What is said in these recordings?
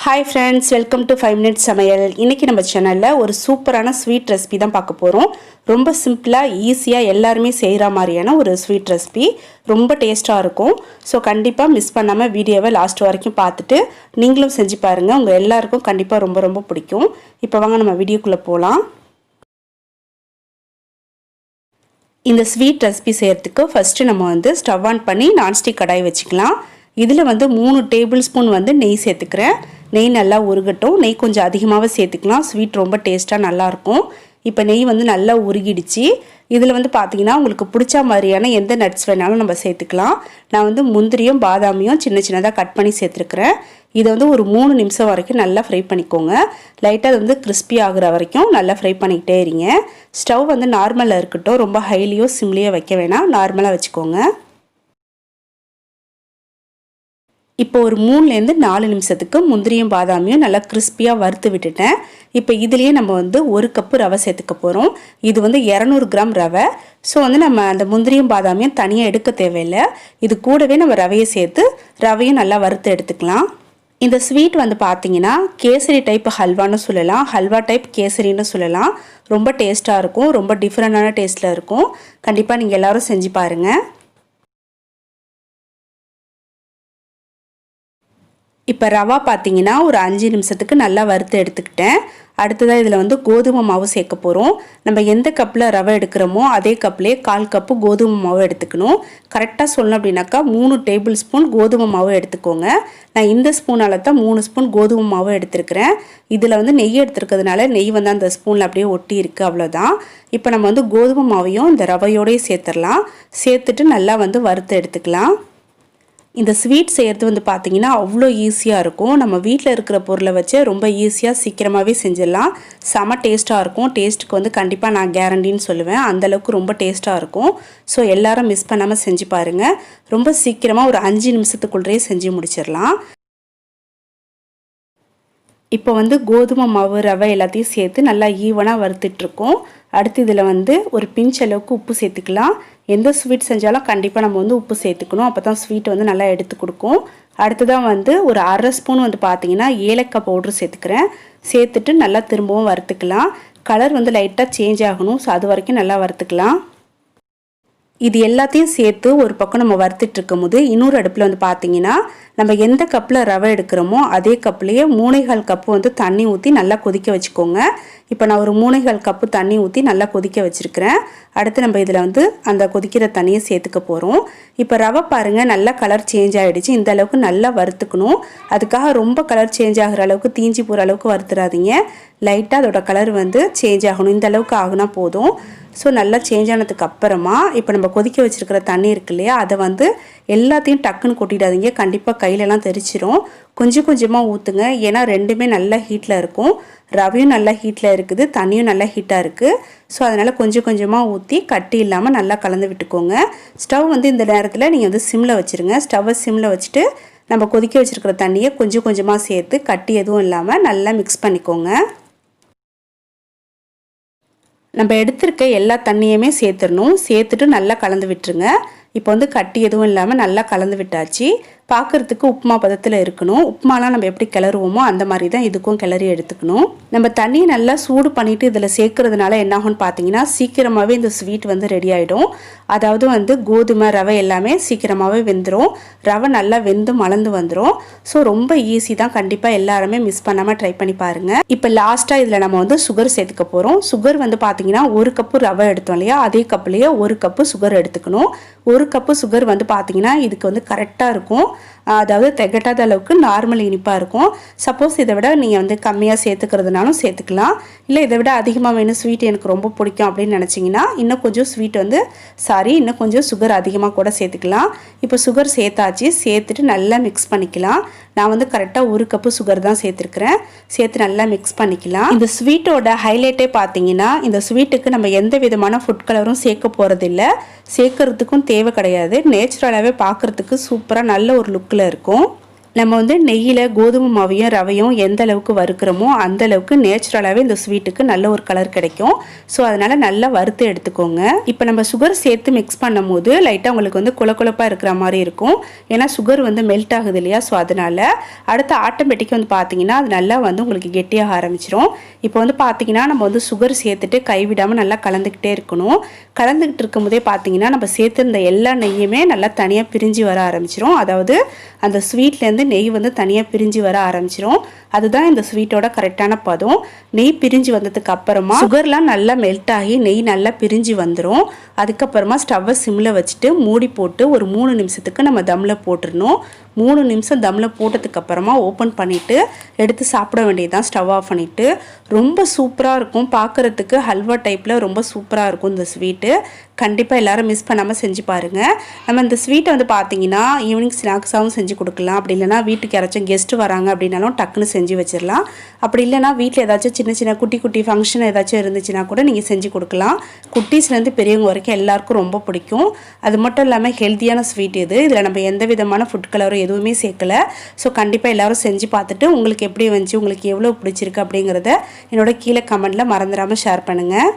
Hi friends, welcome to 5 minutes சமையல். இன்னைக்கு நம்ம சேனல்ல ஒரு சூப்பரான ஸ்வீட் ரெசிபி தான் பார்க்க போறோம். ரொம்ப சிம்பிளா ஈஸியா எல்லாரும் செய்யற மாதிரியான ஒரு ஸ்வீட் ரெசிபி. ரொம்ப டேஸ்டா இருக்கும். சோ கண்டிப்பா மிஸ் பண்ணாம வீடியோவை லாஸ்ட் வரைக்கும் பார்த்துட்டு நீங்களும் செஞ்சு பாருங்க. உங்க எல்லாருக்கும் கண்டிப்பா ரொம்ப பிடிக்கும். இப்போ வாங்க நம்ம வீடியோக்குள்ள போலாம். இந்த ஸ்வீட் ரெசிபி செய்யறதுக்கு ஃபர்ஸ்ட் நம்ம ஸ்டவ் ஆன் பண்ணி நான்ஸ்டிக் கடாய் வச்சுக்கலாம். இதுல 3 டேபிள் ஸ்பூன் நெய் சேர்த்துக்கிறேன். நெய் நல்லா உருகட்டும். நெய் கொஞ்சம் அதிகமாகவே சேர்த்துக்கலாம். ஸ்வீட் ரொம்ப டேஸ்ட்டாக நல்லாயிருக்கும். இப்போ நெய் நல்லா உருகிடுச்சு. இதில் பார்த்தீங்கன்னா உங்களுக்கு பிடிச்ச மாதிரியான எந்த நட்ஸ் வேணாலும் நம்ம சேர்த்துக்கலாம். நான் முந்திரியும் பாதாமியும் சின்னதாக கட் பண்ணி சேர்த்துருக்குறேன். இதை ஒரு 3 நிமிஷம் வரைக்கும் நல்லா ஃப்ரை பண்ணிக்கோங்க. லைட்டாக அது கிறிஸ்பி ஆகுற வரைக்கும் நல்லா ஃப்ரை பண்ணிக்கிட்டே இருங்க. ஸ்டவ் நார்மலாக இருக்கட்டும். ரொம்ப ஹைலியோ சிம்லியோ வைக்க வேணாம். நார்மலாக வச்சுக்கோங்க. இப்போ ஒரு 3லேருந்து 4 நிமிஷத்துக்கு முந்திரியும் பாதாமியும் நல்லா கிறிஸ்பியாக வறுத்து விட்டுட்டேன். இப்போ இதுலேயே நம்ம 1 கப்பு ரவை சேர்த்துக்க போகிறோம். இது 200 கிராம் ரவை. ஸோ நம்ம அந்த முந்திரியும் பாதாமியும் தனியாக எடுக்க தேவையில்லை. இது கூடவே நம்ம ரவையை சேர்த்து ரவையும் நல்லா வறுத்து எடுத்துக்கலாம். இந்த ஸ்வீட் பார்த்தீங்கன்னா கேசரி டைப் ஹல்வான்னு சொல்லலாம். ஹல்வா டைப் கேசரின்னு சொல்லலாம். ரொம்ப டேஸ்ட்டாக இருக்கும். ரொம்ப டிஃப்ரெண்டான டேஸ்ட்டில் இருக்கும். கண்டிப்பாக நீங்கள் எல்லோரும் செஞ்சு பாருங்கள். இப்போ ரவா பார்த்தீங்கன்னா ஒரு 5 நிமிஷத்துக்கு நல்லா வறுத்து எடுத்துக்கிட்டேன். அடுத்ததாக இதில் கோதுமை மாவு சேர்க்க போகிறோம். நம்ம எந்த கப்பில் ரவை எடுக்கிறோமோ அதே கப்லேயே 1/4 கப்பு கோதுமை மாவு எடுத்துக்கணும். கரெக்டாக சொல்லணும் அப்படின்னாக்கா 3 டேபிள் ஸ்பூன் கோதுமை மாவு எடுத்துக்கோங்க. நான் இந்த ஸ்பூனால் தான் 3 ஸ்பூன் கோதுமை மாவு எடுத்துருக்கிறேன். இதில் நெய் எடுத்துருக்கிறதுனால நெய் அந்த ஸ்பூனில் அப்படியே ஒட்டி இருக்குது, அவ்வளோதான். இப்போ நம்ம கோதுமை மாவையும் இந்த ரவையோடையே சேர்த்துடலாம். சேர்த்துட்டு நல்லா வறுத்து எடுத்துக்கலாம். இந்த ஸ்வீட் செய்கிறது பார்த்தீங்கன்னா அவ்வளோ ஈஸியாக இருக்கும். நம்ம வீட்டில் இருக்கிற பொருளை வச்சு ரொம்ப ஈஸியாக சீக்கிரமாகவே செஞ்சிடலாம். செம டேஸ்ட்டாக இருக்கும். டேஸ்ட்டுக்கு கண்டிப்பாக நான் கேரண்டின்னு சொல்லுவேன். அந்தளவுக்கு ரொம்ப டேஸ்ட்டாக இருக்கும். ஸோ எல்லாரும் மிஸ் பண்ணாமல் செஞ்சு பாருங்கள். ரொம்ப சீக்கிரமாக ஒரு 5 நிமிஷத்துக்குள்ளே செஞ்சு முடிச்சிடலாம். இப்போ கோதுமை மாவு ரவை எல்லாத்தையும் சேர்த்து நல்லா ஈவனாக வறுத்துட்ருக்கோம். அடுத்து இதில் ஒரு பிஞ்ச் அளவுக்கு உப்பு சேர்த்துக்கலாம். எந்த ஸ்வீட் செஞ்சாலும் கண்டிப்பாக நம்ம உப்பு சேர்த்துக்கணும். அப்போ தான் ஸ்வீட் நல்லா எடுத்து கொடுக்கும். அடுத்ததான் ஒரு 1/2 ஸ்பூன் பார்த்தீங்கன்னா ஏலக்காய் பவுட்ரு சேர்த்துக்கிறேன். சேர்த்துட்டு நல்லா திரும்பவும் வறுத்துக்கலாம். கலர் லைட்டாக சேஞ்ச் ஆகணும். ஸோ அது வரைக்கும் நல்லா வறுத்துக்கலாம். இது எல்லாத்தையும் சேர்த்து ஒரு பக்கம் நம்ம வறுத்துட்டு இருக்கும் போது இன்னொரு அடுப்பில் பார்த்தீங்கன்னா நம்ம எந்த கப்பில் ரவை எடுக்கிறோமோ அதே கப்லேயே 3/4 கப்பு தண்ணி ஊற்றி நல்லா கொதிக்க வச்சுக்கோங்க. இப்போ நான் ஒரு 3/4 கப்பு தண்ணி ஊற்றி நல்லா கொதிக்க வச்சுருக்கிறேன். அடுத்து நம்ம இதில் அந்த கொதிக்கிற தண்ணியை சேர்த்துக்க போகிறோம். இப்போ ரவை பாருங்கள் நல்லா கலர் சேஞ்ச் ஆகிடுச்சு. இந்த அளவுக்கு நல்லா வறுத்துக்கணும். அதுக்காக ரொம்ப கலர் சேஞ்ச் ஆகிற அளவுக்கு தீஞ்சி போகிற அளவுக்கு வறுத்துறாதீங்க. லைட்டாக அதோட கலர் சேஞ்ச் ஆகணும். இந்த அளவுக்கு ஆகுனா போதும். ஸோ நல்லா சேஞ்ச் ஆனதுக்கு அப்புறமா இப்போ நம்ம கொதிக்க வச்சுருக்கிற தண்ணி இருக்கு இல்லையா, அதை எல்லாத்தையும் டக்குன்னு கொட்டிடாதீங்க. கண்டிப்பாக கையிலலாம் தெரிச்சிரும். கொஞ்சமாக ஊற்றுங்க. ஏன்னா ரெண்டுமே நல்லா ஹீட்டில் இருக்கும். ரவையும் நல்லா ஹீட்டில் இருக்குது, தண்ணியும் நல்லா ஹீட்டாக இருக்குது. ஸோ அதனால் கொஞ்சமாக ஊற்றி கட்டி இல்லாமல் நல்லா கலந்து விட்டுக்கோங்க. ஸ்டவ் இந்த நேரத்தில் நீங்கள் சிம்மில் வச்சுருங்க. ஸ்டவ்வை சிம்மில் வச்சுட்டு நம்ம கொதிக்க வச்சுருக்கிற தண்ணியை கொஞ்சமாக சேர்த்து கட்டி எதுவும் இல்லாமல் நல்லா மிக்ஸ் பண்ணிக்கோங்க. நம்ம எடுத்துருக்க எல்லா தண்ணியுமே சேர்த்துடணும். சேர்த்துட்டு நல்லா கலந்து விட்டுருங்க. இப்போ கட்டி எதுவும் இல்லாமல் நல்லா கலந்து விட்டாச்சு. பார்க்குறதுக்கு உப்புமா பதத்தில் இருக்கணும். உப்புமாலாம் நம்ம எப்படி கிளறுவோமோ அந்த மாதிரி தான் இதுக்கும் கிளறி எடுத்துக்கணும். நம்ம தண்ணியை நல்லா சூடு பண்ணிவிட்டு இதில் சேர்க்கறதுனால என்னாகும்னு பார்த்தீங்கன்னா சீக்கிரமாகவே இந்த ஸ்வீட் ரெடி ஆகிடும். அதாவது கோதுமை ரவை எல்லாமே சீக்கிரமாகவே வெந்துடும். ரவை நல்லா வெந்து மலர்ந்து வந்துடும். ஸோ ரொம்ப ஈஸி தான். கண்டிப்பாக எல்லாருமே மிஸ் பண்ணாமல் ட்ரை பண்ணி பாருங்கள். இப்போ லாஸ்ட்டாக இதில் நம்ம சுகர் சேர்த்துக்க போகிறோம். சுகர் பார்த்தீங்கன்னா 1 கப்பு ரவை எடுத்தோம் இல்லையா, அதே கப்புலேயே 1 கப்பு சுகர் எடுத்துக்கணும். 1 கப்பு சுகர் பார்த்தீங்கன்னா இதுக்கு கரெக்டாக இருக்கும். அதாவது திகட்டாத அளவுக்கு நார்மல் இனிப்பாக இருக்கும். சப்போஸ் இதை விட நீங்கள் கம்மியாக சேர்த்துக்கிறதுனாலும் சேர்த்துக்கலாம். இல்லை இதை விட அதிகமாக வேணும், ஸ்வீட் எனக்கு ரொம்ப பிடிக்கும் அப்படின்னு நினச்சிங்கன்னா இன்னும் கொஞ்சம் ஸ்வீட் இன்னும் கொஞ்சம் சுகர் அதிகமாக கூட சேர்த்துக்கலாம். இப்போ சுகர் சேர்த்தாச்சு. சேர்த்துட்டு நல்லா மிக்ஸ் பண்ணிக்கலாம். நான் கரெக்டாக 1 கப்பு சுகர் தான் சேர்த்துருக்கிறேன். சேர்த்து நல்லா மிக்ஸ் பண்ணிக்கலாம். இந்த ஸ்வீட்டோட ஹைலைட்டே பார்த்தீங்கன்னா இந்த ஸ்வீட்டுக்கு நம்ம எந்த விதமான ஃபுட் கலரும் சேர்க்க போகிறதில்ல. சேர்க்கறதுக்கும் தேவை கிடையாது. நேச்சுரலாகவே பார்க்குறதுக்கு சூப்பராக நல்ல ஒரு லுக்கில் இருக்கும். நம்ம வந்து நெய்யில் கோதுமை மாவையும் ரவையும் எந்த அளவுக்கு வறுக்கிறோமோ அந்த அளவுக்கு நேச்சுரலாகவே இந்த ஸ்வீட்டுக்கு நல்ல ஒரு கலர் கிடைக்கும். ஸோ அதனால் நல்லா வறுத்து எடுத்துக்கோங்க. இப்போ நம்ம சுகர் சேர்த்து மிக்ஸ் பண்ணும் போது லைட்டாக உங்களுக்கு வந்து குழப்பாக இருக்கிற மாதிரி இருக்கும். ஏன்னா சுகர் வந்து மெல்ட் ஆகுது இல்லையா, ஸோ அதனால் அடுத்து ஆட்டோமேட்டிக்காக வந்து பார்த்தீங்கன்னா அது நல்லா வந்து உங்களுக்கு கெட்டியாக ஆரம்பிச்சிடும். இப்போ வந்து பார்த்தீங்கன்னா நம்ம வந்து சுகர் சேர்த்துட்டு கைவிடாமல் நல்லா கலந்துக்கிட்டே இருக்கணும். கலந்துக்கிட்டு இருக்கும் போதே பார்த்தீங்கன்னா நம்ம சேர்த்துருந்த எல்லா நெய்யுமே நல்லா தனியாக பிரிஞ்சு வர ஆரம்பிச்சிடும். அதாவது அந்த ஸ்வீட்லேருந்து நெய் வந்து தனியாக பிரிஞ்சு வர ஆரம்பிச்சிடும். அதுதான் இந்த ஸ்வீட்டோட கரெக்டான பதம். நெய் பிரிஞ்சு வந்ததுக்கு அப்புறமா சுகர்லாம் நல்லா மெல்ட் ஆகி நெய் நல்லா பிரிஞ்சு வந்துடும். அதுக்கப்புறமா ஸ்டவ்வை சிம்மில் வச்சுட்டு மூடி போட்டு ஒரு 3 நிமிஷத்துக்கு நம்ம தம்மில் போட்டுடணும். 3 நிமிஷம் தம்மில் போட்டதுக்கு அப்புறமா ஓப்பன் பண்ணிவிட்டு எடுத்து சாப்பிட வேண்டியதுதான் ஸ்டவ் ஆஃப் பண்ணிவிட்டு. ரொம்ப சூப்பராக இருக்கும், பார்க்குறதுக்கு ஹல்வா டைப்பில் ரொம்ப சூப்பராக இருக்கும் இந்த ஸ்வீட்டு. கண்டிப்பாக எல்லோரும் மிஸ் பண்ணாமல் செஞ்சு பாருங்கள். நம்ம இந்த ஸ்வீட்டை வந்து பார்த்தீங்கன்னா ஈவினிங் ஸ்நாக்ஸாகவும் செஞ்சு கொடுக்கலாம். அப்படி இல்லைனா வீட்டுக்கு யாராச்சும் கெஸ்ட்டு வராங்க அப்படின்னாலும் டக்குன்னு செஞ்சு வச்சிடலாம். அப்படி இல்லைனா வீட்டில் ஏதாச்சும் சின்ன சின்ன குட்டி குட்டி ஃபங்க்ஷன் ஏதாச்சும் இருந்துச்சுன்னா கூட நீங்கள் செஞ்சு கொடுக்கலாம். குட்டீஸ்லேருந்து பெரியவங்க வரைக்கும் எல்லாருக்கும் ரொம்ப பிடிக்கும். அது மட்டும் இல்லாமல் ஹெல்த்தியான ஸ்வீட் இது. இதில் நம்ம எந்த விதமான ஃபுட் கலரும் எதுவுமே சேர்க்கலை. ஸோ கண்டிப்பாக எல்லோரும் செஞ்சு பார்த்துட்டு உங்களுக்கு எப்படி வந்துச்சு, உங்களுக்கு எவ்வளோ பிடிச்சிருக்கு அப்படிங்கிறத என்னோட கீழே கமெண்ட்டில் மறந்துடாமல் ஷேர் பண்ணுங்கள்.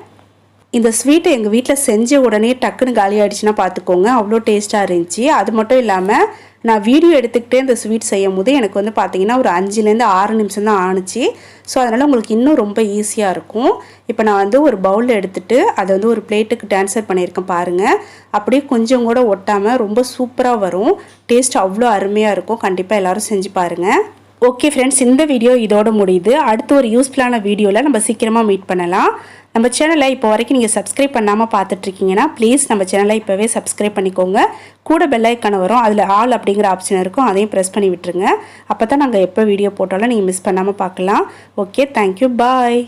இந்த ஸ்வீட்டை எங்கள் வீட்டில் செஞ்ச உடனே டக்குன்னு காலி ஆகிடுச்சுன்னா பார்த்துக்கோங்க, அவ்வளோ டேஸ்ட்டாக இருந்துச்சு. அது மட்டும் இல்லாமல் நான் வீடியோ எடுத்துக்கிட்டே இந்த ஸ்வீட் செய்யும் போது எனக்கு வந்து பார்த்திங்கன்னா ஒரு 5லேருந்து 6 நிமிஷம் தான் ஆணுச்சு. ஸோ அதனால் உங்களுக்கு இன்னும் ரொம்ப ஈஸியாக இருக்கும். இப்போ நான் வந்து ஒரு பவுலில் எடுத்துகிட்டு அதை வந்து ஒரு பிளேட்டுக்கு ட்ரான்ஸ்ஃபர் பண்ணியிருக்கேன் பாருங்கள். அப்படியே கொஞ்சம் கூட ஒட்டாமல் ரொம்ப சூப்பராக வரும். டேஸ்ட் அவ்வளோ அருமையாக இருக்கும். கண்டிப்பாக எல்லோரும் செஞ்சு பாருங்கள். ஓகே ஃப்ரெண்ட்ஸ், இந்த வீடியோ இதோட முடியுது. அடுத்து ஒரு யூஸ்ஃபுல்லான வீடியோவில் நம்ம சீக்கிரமாக மீட் பண்ணலாம். நம்ம சேனலை இப்போ வரைக்கும் நீங்கள் சப்ஸ்கிரைப் பண்ணாமல் பார்த்துட்ருக்கீங்கன்னா ப்ளீஸ் நம்ம சேனலை இப்போவே சப்ஸ்கிரைப் பண்ணிக்கோங்க. கூட பெல் ஐக்கான் வரும், அதில் ஆல் அப்படிங்கிற ஆப்ஷன் இருக்கும், அதையும் ப்ரெஸ் பண்ணி விட்டுருங்க. அப்போ தான் நாங்கள் எப்போ வீடியோ போட்டாலும் நீங்கள் மிஸ் பண்ணாமல் பார்க்கலாம். ஓகே, தேங்க்யூ, பாய்.